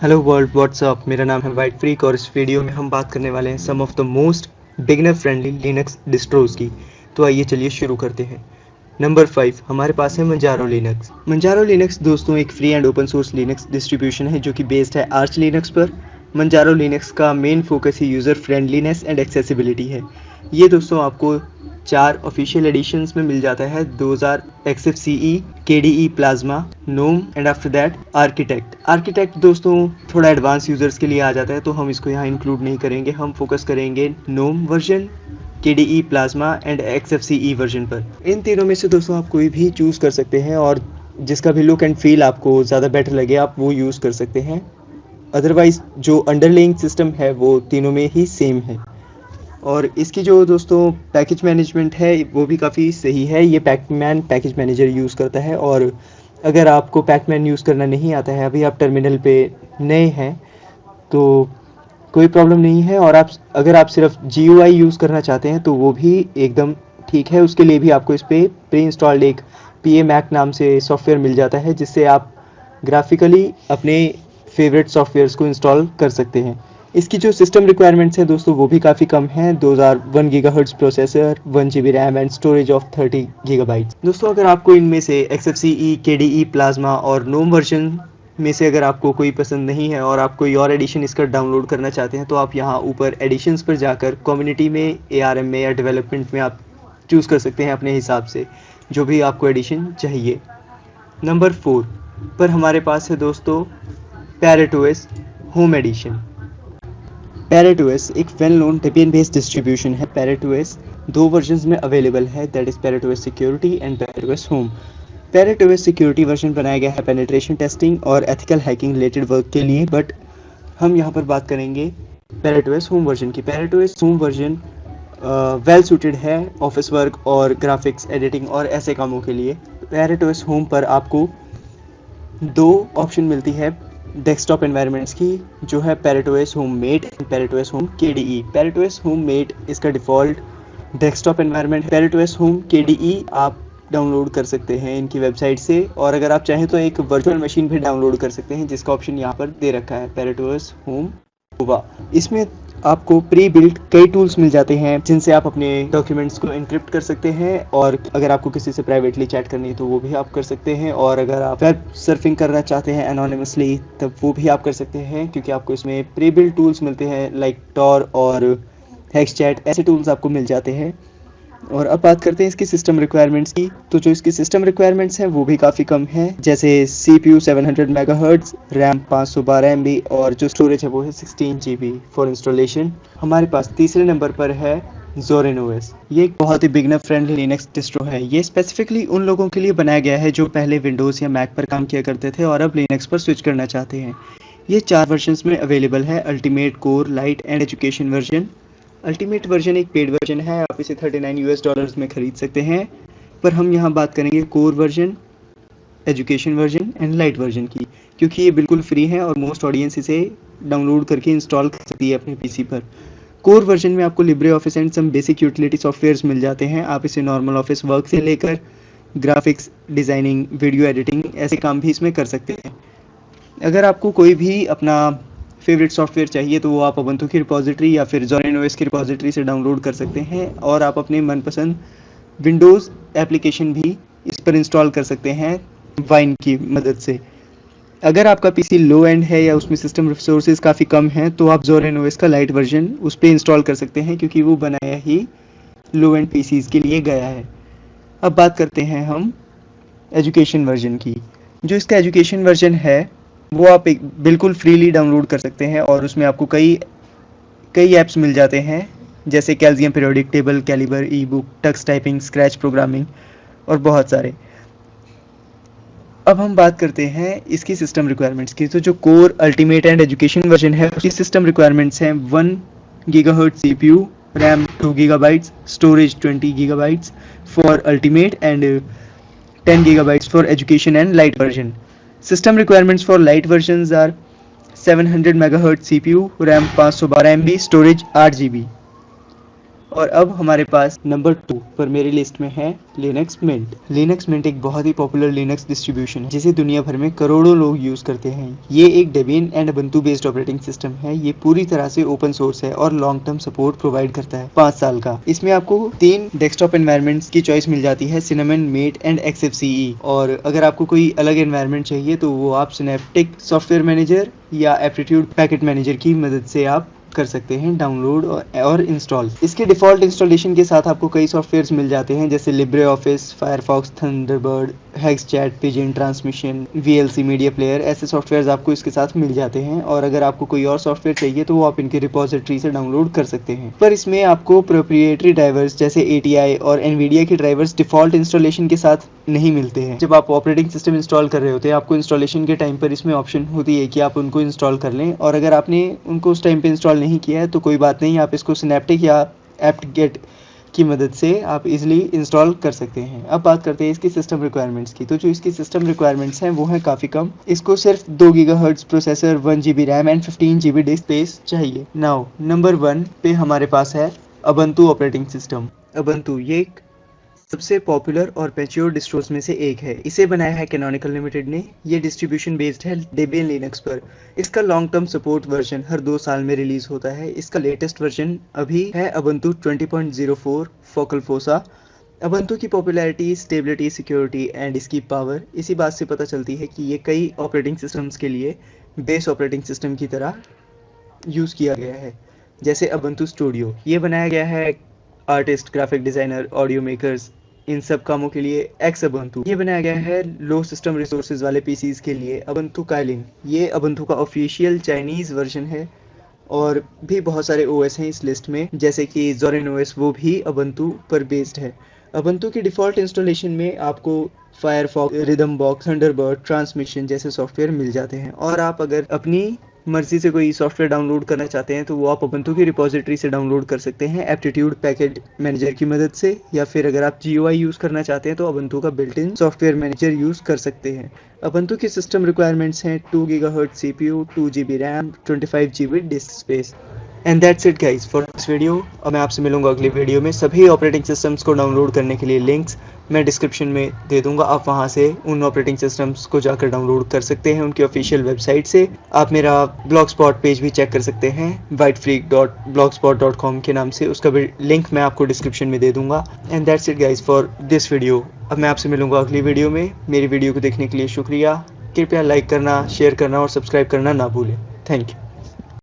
Hello world WhatsApp. मेरा नाम है वाइट फ्रीक और इस वीडियो में हम बात करने वाले हैं some of the most beginner friendly Linux distros की। तो आइए चलिए शुरू करते हैं। नंबर 5 हमारे पास है मंजारो लिनक्स। मंजारो लिनक्स दोस्तों एक free and open source Linux distribution है जो कि बेस्ड है आर्च लिनक्स पर। मंजारो लिनक्स का main focus he user friendliness and accessibility है। ये दोस्तों आपको 4 ऑफिशियल एडिशंस में मिल जाता है। 2000 XFCE, KDE plasma, GNOME and after that architect दोस्तों थोड़ा एडवांस यूजर्स के लिए आ जाता है, तो हम इसको यहाँ इंक्लूड नहीं करेंगे। हम फोकस करेंगे GNOME version, KDE plasma and XFCE version पर। इन तीनों में से दोस्तों आप कोई भी चूज़ कर सकते हैं और जिसका भी लुक एंड फील आपको ज़्यादा बेटर लगे आप वो यूज़ कर सकते हैं। अदरवाइज जो अंडरलेइंग सिस्टम है वो तीनों में ही सेम है। और इसकी जो दोस्तों पैकेज मैनेजमेंट है वो भी काफ़ी सही है। ये पैकमैन पैकेज मैनेजर यूज़ करता है। और अगर आपको पैकमैन यूज़ करना नहीं आता है, अभी आप टर्मिनल पे नए हैं, तो कोई प्रॉब्लम नहीं है। और अगर आप सिर्फ GUI यूज़ करना चाहते हैं तो वो भी एकदम ठीक है। उसके लिए भी आपको इस पर प्री इंस्टॉल्ड एक PA Mac नाम से सॉफ्टवेयर मिल जाता है जिससे आप ग्राफिकली अपने फेवरेट सॉफ्टवेयर्स को इंस्टॉल कर सकते हैं। इसकी जो सिस्टम रिक्वायरमेंट्स है दोस्तों वो भी काफ़ी कम है। 2001 gigahertz processor, 1 GB RAM and storage of 30 GB। दोस्तों अगर आपको इनमें से XFCE, KDE प्लाज्मा और नोम वर्जन में से अगर आपको कोई पसंद नहीं है और आप कोई और एडिशन इसका डाउनलोड करना चाहते हैं तो आप यहाँ ऊपर एडिशंस पर जाकर कम्युनिटी में, ARM में या डेवलपमेंट में आप चूज़ कर सकते हैं अपने हिसाब से जो भी आपको एडिशन चाहिए। नंबर 4 पर हमारे पास है दोस्तों पैरेटोस होम एडिशन। पैरेटोस एक well known Debian based distribution है। पैरेटोस 2 वर्जन्स में अवेलेबल है, that is Parrot OS security and Parrot OS home. Parrot OS security version बनाया गया है पेनिट्रेशन टेस्टिंग और एथिकल हैकिंग रिलेटेड वर्क के लिए, बट हम यहाँ पर बात करेंगे पैरेटोस होम वर्जन की। पैरेटोस होम वर्जन वेल सूटेड है ऑफिस वर्क और ग्राफिक्स एडिटिंग और ऐसे कामों के लिए। पैरेटोस होम पर आपको 2 ऑप्शन मिलती है डेस्कटॉप एनवायरनमेंट्स की, जो है Parrot OS home MATE and Parrot OS home KDE। Parrot OS home MATE इसका डिफ़ॉल्ट डेस्कटॉप एनवायरनमेंट है। पैरेटोस होम KDE आप डाउनलोड कर सकते हैं इनकी वेबसाइट से, और अगर आप चाहें तो एक वर्चुअल मशीन भी डाउनलोड कर सकते हैं जिसका ऑप्शन यहाँ पर दे रखा है, पैरेटोस होम नोवा। इसमें आपको प्री बिल्ट कई टूल्स मिल जाते हैं जिनसे आप अपने डॉक्यूमेंट्स को एनक्रिप्ट कर सकते हैं, और अगर आपको किसी से प्राइवेटली चैट करनी है तो वो भी आप कर सकते हैं। और अगर आप वेब सर्फिंग करना चाहते हैं एनोनिमसली तब वो भी आप कर सकते हैं, क्योंकि आपको इसमें प्री बिल्ट टूल्स मिलते हैं लाइक Tor और हेक्सचैट, ऐसे टूल्स आपको मिल जाते हैं। और अब बात करते हैं इसकी सिस्टम रिक्वायरमेंट्स की। तो जो इसकी सिस्टम रिक्वायरमेंट्स हैं वो भी काफ़ी कम है, जैसे CPU 700 MHz, रैम 512 MB और जो स्टोरेज है वो है 16 GB फॉर इंस्टॉलेशन। हमारे पास तीसरे नंबर पर है Zorin OS। ये एक बहुत ही बिगनर फ्रेंडली लिनक्स डिस्ट्रो है। ये स्पेसिफिकली उन लोगों के लिए बनाया गया है जो पहले विंडोज़ या मैक पर काम किया करते थे और अब लिनक्स पर स्विच करना चाहते हैं। ये 4 वर्जन्स में अवेलेबल है, ultimate, core, light and education version. Ultimate version एक पेड वर्जन है, आप इसे $39 में खरीद सकते हैं, पर हम यहाँ बात करेंगे core version, education version and light version की, क्योंकि ये बिल्कुल फ्री है और मोस्ट ऑडियंस इसे डाउनलोड करके इंस्टॉल कर सकती है अपने PC पर। कोर वर्जन में आपको Libre Office and some basic utility softwares मिल जाते हैं। आप इसे नॉर्मल ऑफिस वर्क से लेकर ग्राफिक्स डिज़ाइनिंग, वीडियो एडिटिंग ऐसे काम भी इसमें कर सकते हैं। अगर आपको कोई भी अपना फेवरेट सॉफ्टवेयर चाहिए तो वो आप उबंटू की रिपॉजिटरी या फिर Zorin OS की रिपॉजिटरी से डाउनलोड कर सकते हैं, और आप अपने मनपसंद विंडोज़ एप्लीकेशन भी इस पर इंस्टॉल कर सकते हैं वाइन की मदद से। अगर आपका PC लो एंड है या उसमें सिस्टम रिसोर्सेज काफ़ी कम हैं तो आप Zorin OS का लाइट वर्जन उस पर इंस्टॉल कर सकते हैं, क्योंकि वो बनाया ही लो एंड PCs के लिए गया है। अब बात करते हैं हम एजुकेशन वर्जन की। जो इसका एजुकेशन वर्जन है वो आप एक बिल्कुल फ्रीली डाउनलोड कर सकते हैं, और उसमें आपको कई ऐप्स मिल जाते हैं, जैसे calcium periodic table, calibre, ebook, Tux typing, Scratch programming और बहुत सारे। अब हम बात करते हैं इसकी सिस्टम रिक्वायरमेंट्स की। तो जो core, ultimate and education version है उसकी सिस्टम रिक्वायरमेंट्स हैं 1 GHz CPU, RAM 2 GB, storage 20 GB for ultimate and 10 GB for education and light version. System requirements for light versions are 700 MHz CPU, RAM 512 MB, storage 8 GB. और अब हमारे पास number 2 पर मेरी list में है Linux mint. Linux mint एक बहुत ही popular Linux distribution है जिसे दुनिया भर में करोड़ों लोग यूज करते हैं। ये एक Debian and Ubuntu based operating system है। ये पूरी तरह से ओपन सोर्स है और लॉन्ग टर्म सपोर्ट प्रोवाइड करता है 5 साल का। इसमें आपको 3 डेस्कटॉप एनवायरनमेंट्स की चॉइस मिल जाती है, सिनेमन, मेट एंड एक्सएफसीई। और अगर आपको कोई अलग एनवायरनमेंट चाहिए तो वो आप सिनेप्टिक सॉफ्टवेयर मैनेजर या एप्टीट्यूड पैकेट मैनेजर की मदद से आप कर सकते हैं डाउनलोड और इंस्टॉल। इसके डिफ़ॉल्ट इंस्टॉलेशन के साथ आपको कई सॉफ्टवेयर्स मिल जाते हैं जैसे Libre Office, Firefox, Thunderbird, HexChat, Pidgin, Transmission, VLC media player. ऐसे सॉफ्टवेयर्स आपको इसके साथ मिल जाते हैं। और अगर आपको कोई और सॉफ्टवेयर चाहिए तो वो आप इनके रिपोजिटरी से डाउनलोड कर सकते हैं। पर इसमें आपको प्रोप्रिएटरी ड्राइवर्स जैसे ATI और एनवीडिया के ड्राइवर्स डिफ़ॉल्ट इंस्टॉलेशन के साथ नहीं मिलते हैं। जब आप ऑपरेटिंग सिस्टम इंस्टॉल कर रहे होते हैं आपको इंस्टॉलेशन के टाइम पर इसमें ऑप्शन होती है कि आप उनको इंस्टॉल कर लें, और अगर आपने उनको उस टाइम पे इंस्टॉल नहीं किया है तो कोई बात नहीं, आप इसको सिनेप्टिक या एप्ट-गेट की मदद से आप इजीली इंस्टॉल कर सकते हैं। अब बात करते हैं इसकी सिस्टम रिक्वायरमेंट्स की। तो जो इसकी सिस्टम रिक्वायरमेंट्स हैं वो हैं काफ़ी कम। इसको सिर्फ 2 gigahertz processor, 1 GB RAM and 15 GB disc space चाहिए। नाउ नंबर 1 पे हमारे पास है उबुंटू ऑपरेटिंग सिस्टम। उबुंटू ये एक सबसे पॉपुलर और मैच्योर डिस्ट्रोस में से एक है। इसे बनाया है कैनोनिकल लिमिटेड ने। ये डिस्ट्रीब्यूशन बेस्ड है डेबियन लिनक्स पर। इसका लॉन्ग टर्म सपोर्ट वर्जन हर 2 साल में रिलीज होता है। इसका लेटेस्ट वर्जन अभी है उबुंटू 20.04 फोकल फोसा। उबुंटू की पॉपुलैरिटी, स्टेबिलिटी, सिक्योरिटी एंड इसकी पावर इसी बात से पता चलती है कि ये कई ऑपरेटिंग सिस्टम्स के लिए बेस ऑपरेटिंग सिस्टम की तरह यूज़ किया गया है। जैसे उबुंटू स्टूडियो, ये बनाया गया है artist, graphic designer, audio makers, इन सब कामों के लिए एक्स उबुंटू। ये बनाया गया है लो सिस्टम रिसोर्सेज वाले पीसीज के लिए उबुंटू काइलिन। ये उबुंटू का ऑफिशियल चाइनीज़ वर्जन है। और भी बहुत सारे ओएस हैं इस लिस्ट में जैसे कि जोरिन ओएस, वो भी उबुंटू पर बेस्ड है। उबुंटू की डिफ़ॉल्ट इंस्टॉलेशन में आपको फायरफॉक्स, रिदमबॉक्स, थंडरबर्ड, ट्रांसमिशन जैसे सॉफ्टवेयर मिल जाते हैं। और आप अगर अपनी मर्जी से कोई सॉफ्टवेयर डाउनलोड करना चाहते हैं तो वो आप उबुंटू की रिपोजिटरी से डाउनलोड कर सकते हैं एप्टीट्यूड पैकेट मैनेजर की मदद से, या फिर अगर आप GUI यूज़ करना चाहते हैं तो उबुंटू का built in software manager use कर सकते हैं। उबुंटू की सिस्टम रिक्वायरमेंट्स हैं 2 gigahertz CPU, 2 GB RAM, 25 GB disc space. And that's it guys for this video. और मैं आपसे मिलूंगा अगली वीडियो में। सभी ऑपरेटिंग सिस्टम्स को डाउनलोड करने के लिए लिंक्स मैं डिस्क्रिप्शन में दे दूंगा। आप वहां से उन ऑपरेटिंग सिस्टम्स को जाकर डाउनलोड कर सकते हैं उनकी ऑफिशियल वेबसाइट से। आप मेरा ब्लॉगस्पॉट पेज भी चेक कर सकते हैं whitefreak.blogspot.com के नाम से। उसका भी लिंक मैं आपको डिस्क्रिप्शन में दे दूंगा। And that's it guys for this video. अब मैं आपसे मिलूंगा अगली वीडियो में। मेरी वीडियो को देखने के लिए शुक्रिया। कृपया लाइक करना, शेयर करना और सब्सक्राइब करना ना भूलें। Thank you.